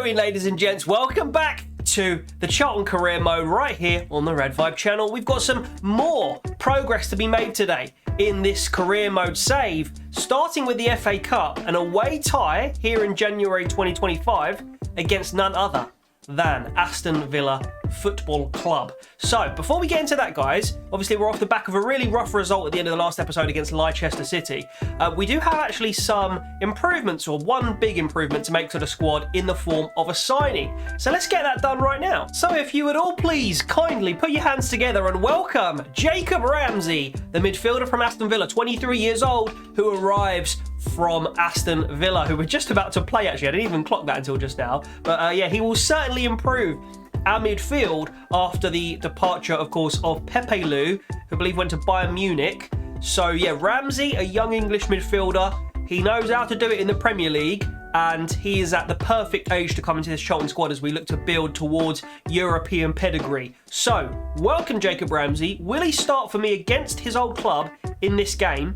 doing, ladies and gents? Welcome back to the Charlton career mode right here on the Red Vibe channel. We've got some more progress to be made today in this career mode save, starting with the FA Cup, an away tie here in January 2025 against none other than Aston Villa Football Club. So before we get into that, guys, obviously we're off the back of a really rough result at the end of the last episode against Leicester City. We do have actually some improvements, or one big improvement to make to the squad in the form of a signing. So let's get that done right now. So if you would all please kindly put your hands together and welcome Jacob Ramsey, the midfielder from Aston Villa, 23 years old, who arrives from Aston Villa, who we're just about to play actually. I didn't even clock that until just now. But yeah, he will certainly improve our midfield after the departure, of course, of Pepe Lu, who I believe went to Bayern Munich. So yeah, Ramsey, a young English midfielder. He knows how to do it in the Premier League, and he is at the perfect age to come into this Charlton squad as we look to build towards European pedigree. So, welcome Jacob Ramsey. Will he start for me against his old club in this game?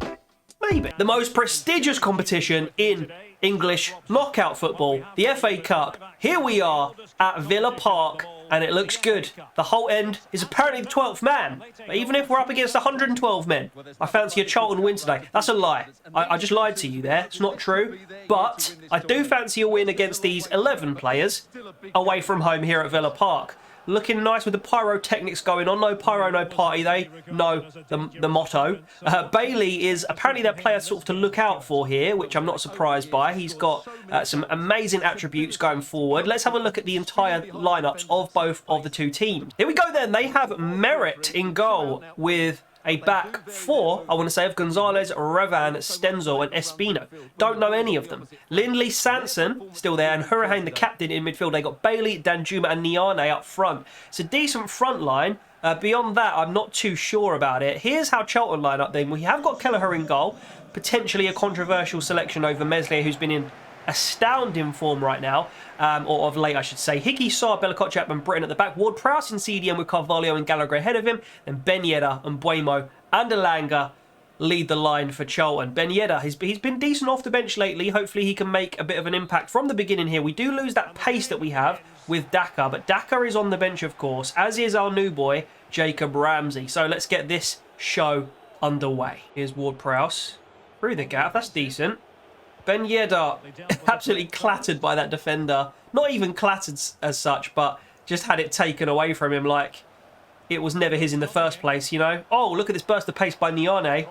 Maybe. The most prestigious competition in English knockout football, the FA Cup. Here we are at Villa Park, and it looks good. The whole end is apparently the 12th man. But even if we're up against 112 men, I fancy a Charlton win today. That's a lie. I just lied to you there. It's not true. But I do fancy a win against these 11 players away from home here at Villa Park. Looking nice with the pyrotechnics going on. No pyro, no party. They know the motto. Bailey is apparently their player sort of to look out for here, which I'm not surprised by. He's got some amazing attributes going forward. Let's have a look at the entire lineups of both of the two teams. Here we go then. They have Merritt in goal with a back four, I want to say, of Gonzalez, Revan, Stenzel and Espino. Don't know any of them. Lindley, Sanson, still there, and Hurricane, the captain, in midfield. They got Bailey, Danjuma and Niane up front. It's a decent front line. Beyond that, I'm not too sure about it. Here's how Charlton line up then. We have got Kelleher in goal. Potentially a controversial selection over Meslier, who's been in astounding form right now, or of late I should say. Hickey, Sarr, Bella-Kotchap and Britton at the back. Ward-Prowse in CDM with Carvalho and Gallagher ahead of him. Then Ben Yedder and Buemo and Elanga lead the line for Charlton. Ben Yedder, he's been decent off the bench lately. Hopefully he can make a bit of an impact from the beginning here. We do lose that pace that we have with Daka, but Daka is on the bench of course, as is our new boy Jacob Ramsey. So let's get this show underway. Here's Ward-Prowse through the gap. That's decent. Ben Yedder, absolutely clattered by that defender. Not even clattered as such, but just had it taken away from him like it was never his in the first place, you know. Oh, look at this burst of pace by Niane.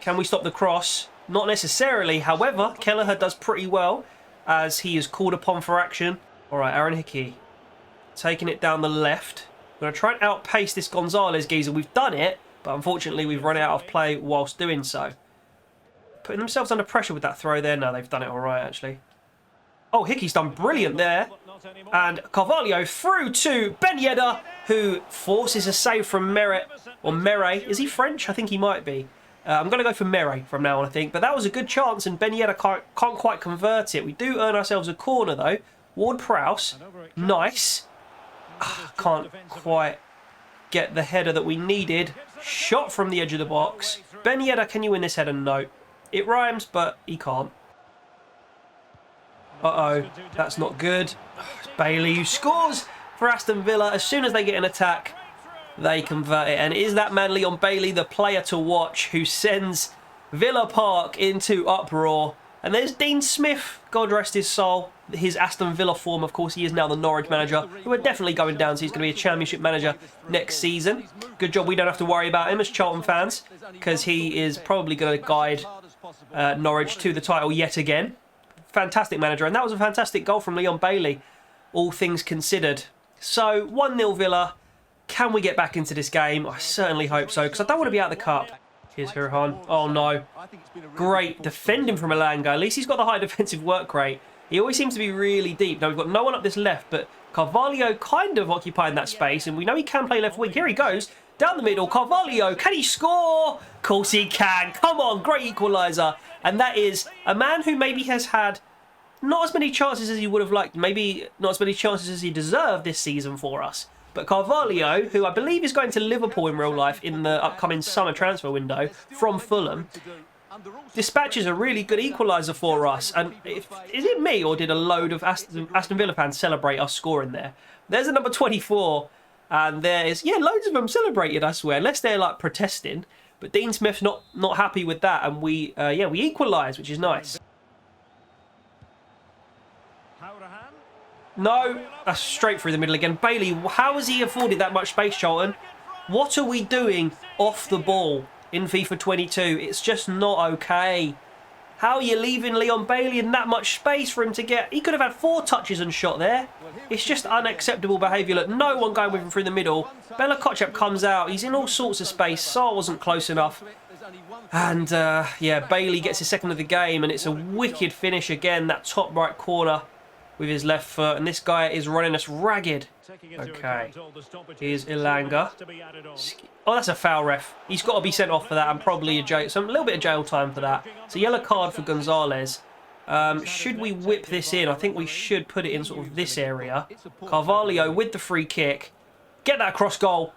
Can we stop the cross? Not necessarily. However, Kelleher does pretty well as he is called upon for action. All right, Aaron Hickey taking it down the left. We're going to try and outpace this Gonzalez geezer. We've done it, but unfortunately we've run out of play whilst doing so. Putting themselves under pressure with that throw there. No, they've done it all right, actually. Oh, Hickey's done brilliant there. And Carvalho through to Ben Yedder, who forces a save from Merritt. Or Mere. Is he French? I think he might be. I'm going to go for Mere from now on, I think. But that was a good chance, and Ben Yedder can't quite convert it. We do earn ourselves a corner, though. Ward-Prowse. Nice. Can't quite get the header that we needed. Shot from the edge of the box. Ben Yedder, can you win this header? No. It rhymes, but he can't. Uh-oh, that's not good. It's Bailey who scores for Aston Villa. As soon as they get an attack, they convert it. And is that man Leon Bailey, the player to watch, who sends Villa Park into uproar? And there's Dean Smith, God rest his soul. His Aston Villa form, of course, he is now the Norwich manager, who are definitely going down, so he's going to be a championship manager next season. Good job we don't have to worry about him as Charlton fans, because he is probably going to guide Norwich to the title yet again. Fantastic manager, and that was a fantastic goal from Leon Bailey, all things considered. So 1-0 Villa. Can we get back into this game? I certainly hope so, because I don't want to be out of the cup. Here's Hurahan. Oh no. Great defending from Elanga. At least he's got the high defensive work rate. He always seems to be really deep. Now we've got no one up this left, but Carvalho kind of occupying that space, and we know he can play left wing. Here he goes. Down the middle, Carvalho, can he score? Of course he can. Come on, great equaliser. And that is a man who maybe has had not as many chances as he would have liked. Maybe not as many chances as he deserved this season for us. But Carvalho, who I believe is going to Liverpool in real life in the upcoming summer transfer window from Fulham, dispatches a really good equaliser for us. And is it me, or did a load of Aston Villa fans celebrate us scoring there? There's a number 24, and there's, yeah, loads of them celebrated, I swear, unless they're like protesting. But Dean Smith's not happy with that, and we equalise, which is nice. No, that's straight through the middle again. Bailey, how has he afforded that much space, Charlton? What are we doing off the ball in FIFA 22? It's just not okay. How are you leaving Leon Bailey in that much space for him to get? He could have had 4 touches and shot there. It's just unacceptable behaviour. Look, no one going with him through the middle. Bella Kotchap comes out. He's in all sorts of space. Sarr wasn't close enough. And, yeah, Bailey gets his second of the game, and it's a wicked finish again, that top right corner with his left foot, and this guy is running us ragged. Okay, here's Ilanga. Oh, that's a foul, ref. He's got to be sent off for that, and probably a little bit of jail time for that. It's a yellow card for Gonzalez. Should we whip this in? I think we should put it in sort of this area. Carvalho with the free kick. Get that across goal.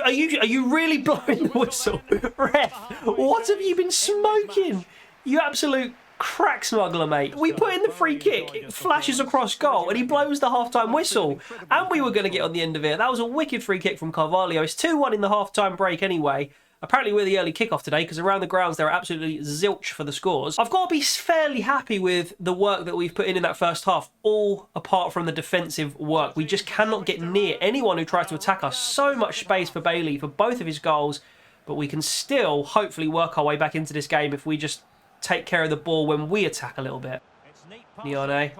Are you really blowing the whistle? Ref, what have you been smoking? You absolute crack smuggler, mate. We put in the free kick, it flashes across goal, and he blows the half-time whistle. And we were going to get on the end of it. That was a wicked free kick from Carvalho. It's 2-1 in the half-time break anyway. Apparently we're the early kickoff today, because around the grounds they're absolutely zilch for the scores. I've got to be fairly happy with the work that we've put in that first half, all apart from the defensive work. We just cannot get near anyone who tries to attack us. So much space for Bailey for both of his goals, but we can still hopefully work our way back into this game if we just take care of the ball when we attack a little bit. Niane.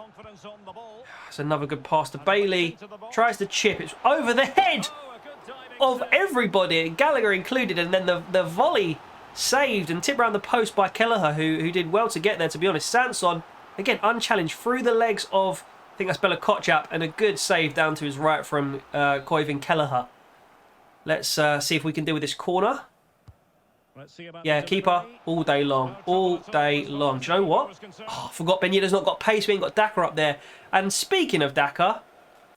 It's another good pass to Bailey. Tries to chip. It's over the head of everybody, Gallagher included, and then the volley saved and tipped around the post by Kelleher, who did well to get there, to be honest. Sanson, again, unchallenged through the legs of, I think that's Bella Kotchap, and a good save down to his right from Koivin Kelleher. Let's see if we can deal with this corner. Yeah, keeper all day long. All day long. Do you know what? Oh, I forgot Ben Yedder's not got pace. We ain't got Daka up there. And speaking of Daka,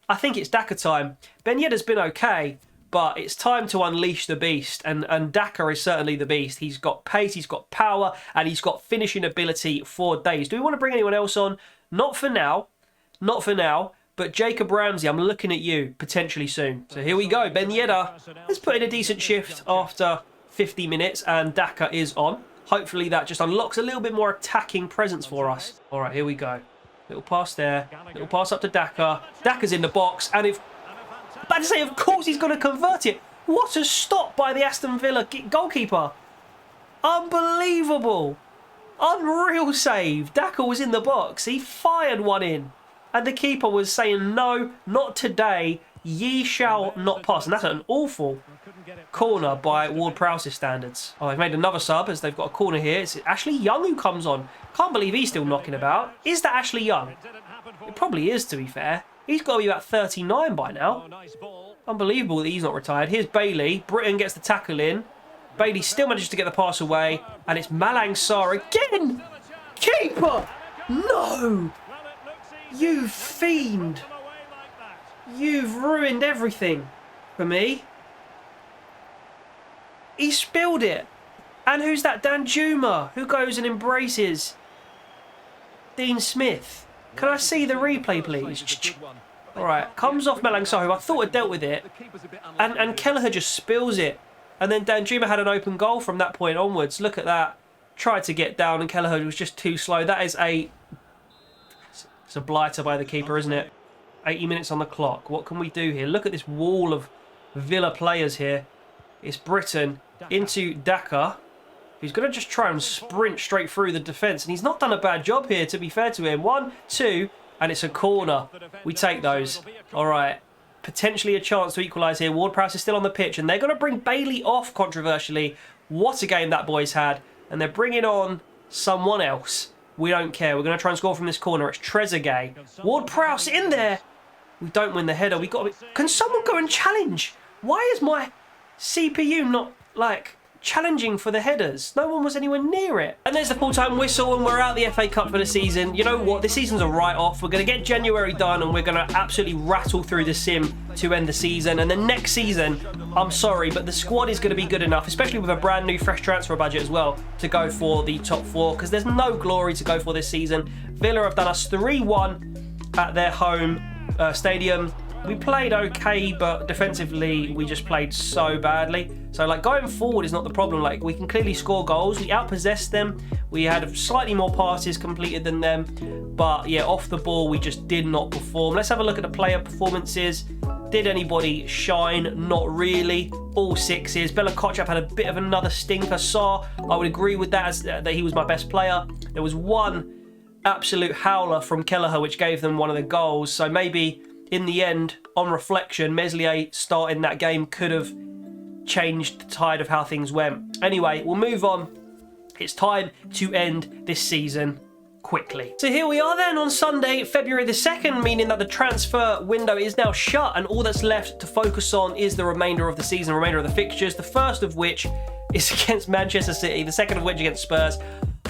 I think it's Daka time. Ben Yedder's been okay, but it's time to unleash the beast. And Daka is certainly the beast. He's got pace, he's got power, and he's got finishing ability for days. Do we want to bring anyone else on? Not for now. Not for now. But Jacob Ramsey, I'm looking at you potentially soon. So here we go. Ben Yedder has put in a decent shift after 50 minutes, and Daka is on. Hopefully that just unlocks a little bit more attacking presence for us. All right, here we go. Little pass there. Little pass up to Daka. Daka's in the box, and if... About to say, of course he's going to convert it. What a stop by the Aston Villa goalkeeper. Unbelievable. Unreal save. Daka was in the box. He fired one in. And the keeper was saying, no, not today. Ye shall not pass. And that's an awful corner by Ward-Prowse's standards. Oh, they've made another sub as they've got a corner here. It's Ashley Young who comes on. Can't believe he's still knocking about. Is that Ashley Young? It probably is, to be fair. He's got to be about 39 by now. Unbelievable that he's not retired. Here's Bailey. Britton gets the tackle in. Bailey still manages to get the pass away. And it's Malang Sarr again. Keeper! No! You fiend! You've ruined everything for me. He spilled it. And who's that? Danjuma, who goes and embraces Dean Smith. Can I see the replay, please? Alright, comes off Malang Sarr, who I thought had dealt with it. And Kelleher just spills it. And then Danjuma had an open goal from that point onwards. Look at that. Tried to get down and Kelleher was just too slow. That is it's a blighter by the keeper, isn't it? 80 minutes on the clock. What can we do here? Look at this wall of Villa players here. It's Britton into Daka, who's going to just try and sprint straight through the defence. And he's not done a bad job here, to be fair to him. 1, 2, and it's a corner. We take those. All right. Potentially a chance to equalise here. Ward-Prowse is still on the pitch, and they're going to bring Bailey off, controversially. What a game that boy's had. And they're bringing on someone else. We don't care. We're going to try and score from this corner. It's Trezeguet. Ward-Prowse in there. We don't win the header. We got to... Can someone go and challenge? Why is my CPU not, like, challenging for the headers. No one was anywhere near it. And there's the full-time whistle, and we're out the FA Cup for the season. You know what? This season's a write-off. We're going to get January done, and we're going to absolutely rattle through the sim to end the season. And then next season, I'm sorry, but the squad is going to be good enough, especially with a brand new fresh transfer budget as well, to go for the top 4, because there's no glory to go for this season. Villa have done us 3-1 at their home stadium. We played okay, but defensively we just played so badly. So like going forward is not the problem. Like we can clearly score goals. We outpossessed them. We had slightly more passes completed than them. But yeah, off the ball we just did not perform. Let's have a look at the player performances. Did anybody shine? Not really. All 6s. Bella Kotchap had a bit of another stinker. Sarr, I would agree with that, that he was my best player. There was one absolute howler from Kelleher which gave them one of the goals. So maybe in the end, on reflection, Meslier starting that game could have changed the tide of how things went. Anyway, we'll move on. It's time to end this season quickly. So here we are then on Sunday, February the 2nd, meaning that the transfer window is now shut and all that's left to focus on is the remainder of the season, remainder of the fixtures, the first of which is against Manchester City, the second of which against Spurs.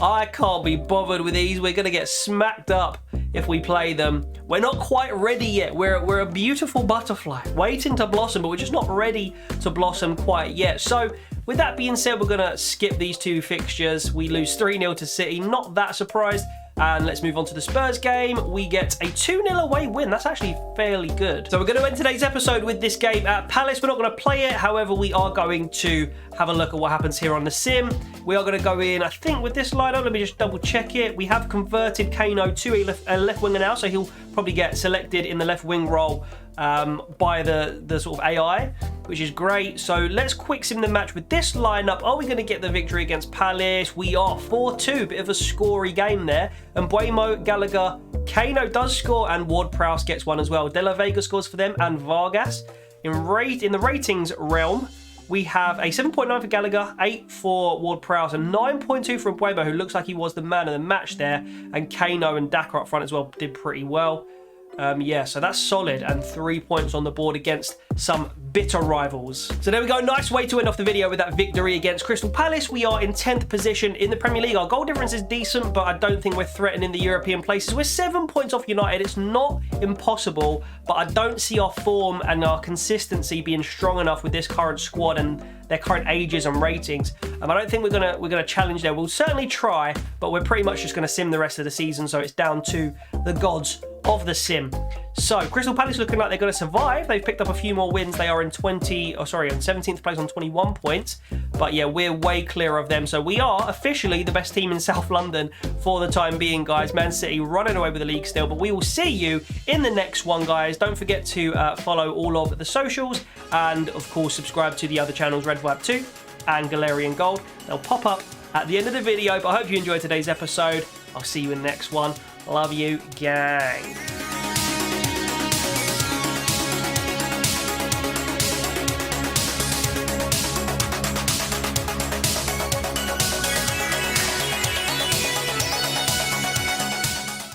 I can't be bothered with these. We're going to get smacked up if we play them. We're not quite ready yet. We're a beautiful butterfly waiting to blossom, but we're just not ready to blossom quite yet. So with that being said, we're going to skip these 2 fixtures. We lose 3-0 to City. Not that surprised. And let's move on to the Spurs game. We get a 2-0 away win. That's actually fairly good. So we're going to end today's episode with this game at Palace. We're not going to play it. However, we are going to have a look at what happens here on the sim. We are going to go in, I think, with this lineup. Let me just double check it. We have converted Kano to a left winger now, so he'll probably get selected in the left wing role by the sort of AI, which is great. So let's quick sim the match with this lineup. Are we going to get the victory against Palace? We are. 4-2, bit of a scory game there. And Mbuemo, Gallagher, Kano does score, and Ward-Prowse gets one as well. De La Vega scores for them, and Vargas. In the ratings realm, we have a 7.9 for Gallagher, 8 for Ward-Prowse, and 9.2 for Mbuemo, who looks like he was the man of the match there. And Kano and Daka up front as well did pretty well. Yeah, so that's solid, and 3 points on the board against some bitter rivals. So there we go, nice way to end off the video with that victory against Crystal Palace. We are in 10th position in the Premier League. Our goal difference is decent, but I don't think we're threatening the European places. We're 7 points off United. It's not impossible, but I don't see our form and our consistency being strong enough with this current squad and their current ages and ratings. I don't think we're gonna challenge there. We'll certainly try, but we're pretty much just gonna sim the rest of the season, so it's down to the gods of the sim. So Crystal Palace looking like they're going to survive. They've picked up a few more wins. They are in 17th place on 21 points. But yeah, we're way clear of them. So we are officially the best team in South London for the time being, guys. Man City running away with the league still. But we will see you in the next one, guys. Don't forget to follow all of the socials. And of course, subscribe to the other channels, REDVIBETWO and Galarian Gold. They'll pop up at the end of the video. But I hope you enjoyed today's episode. I'll see you in the next one. Love you, gang.